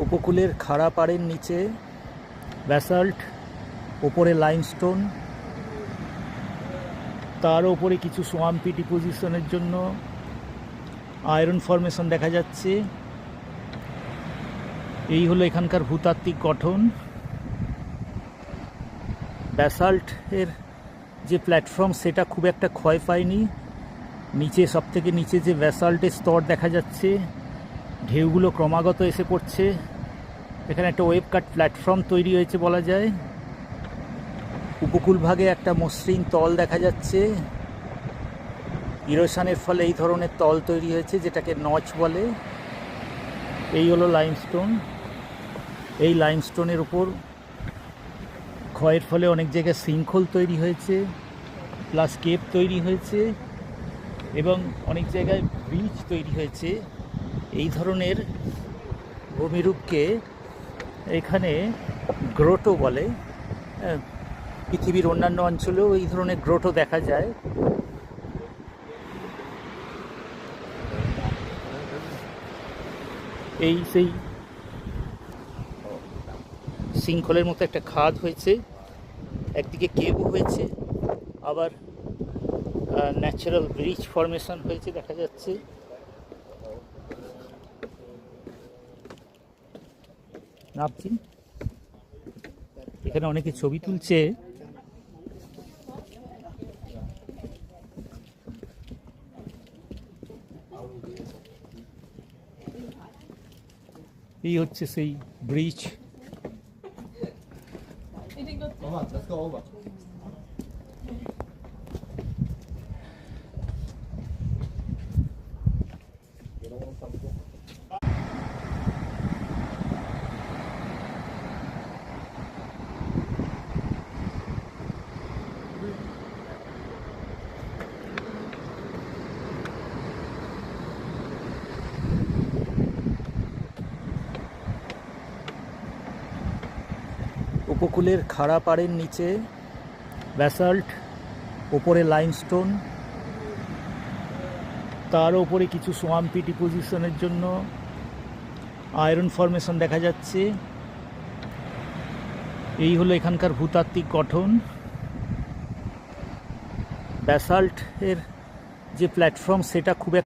উপকূলের খাড়া পাড়ের নিচে ব্যাসাল্ট, ওপরে লাইমস্টোন, তার ওপরে কিছু সোয়াম্পি ডিপোজিশনের জন্য আয়রন ফর্মেশন দেখা যাচ্ছে। এই হলো এখানকার ভূতাত্ত্বিক গঠন। ব্যাসাল্টের যে প্ল্যাটফর্ম সেটা খুব একটা ক্ষয় পায়নি। নিচে সবথেকে নিচে যে ব্যাসাল্টের স্তর দেখা যাচ্ছে, ঢেউগুলো ক্রমাগত এসে পড়ছে। এখানে একটা ওয়েভ কাট প্ল্যাটফর্ম তৈরি হয়েছে বলা যায়। উপকূল ভাগে একটা মসৃণ তল দেখা যাচ্ছে। ইরোশনের ফলে এই ধরনের তল তৈরি হয়েছে, যেটাকে নচ বলে। এই হলো লাইমস্টোন। এই লাইমস্টোনের উপর ক্ষয়ের ফলে অনেক জায়গায় শৃঙ্খল তৈরি হয়েছে, প্লাস কেপ তৈরি হয়েছে, এবং অনেক জায়গায় ব্রিজ তৈরি হয়েছে। এই ধরনের ভূমিরূপকে এখানে গ্রোটো বলে। পৃথিবীর অন্যান্য অঞ্চলেও এই ধরনের গ্রোটো দেখা যায়। এই সেই শৃঙ্খলের মতো একটা খাদ হয়েছে, একদিকে কেবও হয়েছে, আবার ন্যাচারাল ব্রিজ ফর্মেশন হয়েছে দেখা যাচ্ছে। নামছি, এখানে অনেকে ছবি তুলছে। এই হচ্ছে সেই ব্রিজ। উপকূলের খাড়া পাড়ের নিচে ব্যাসাল্ট, ওপরে লাইমস্টোন, তার ওপরে কিছু সোয়াম্পি ডিপোজিশনের জন্য আয়রন ফর্মেশন দেখা যাচ্ছে। এই হলো এখানকার ভূতাত্ত্বিক গঠন। ব্যাসাল্টের যে প্ল্যাটফর্ম সেটা খুব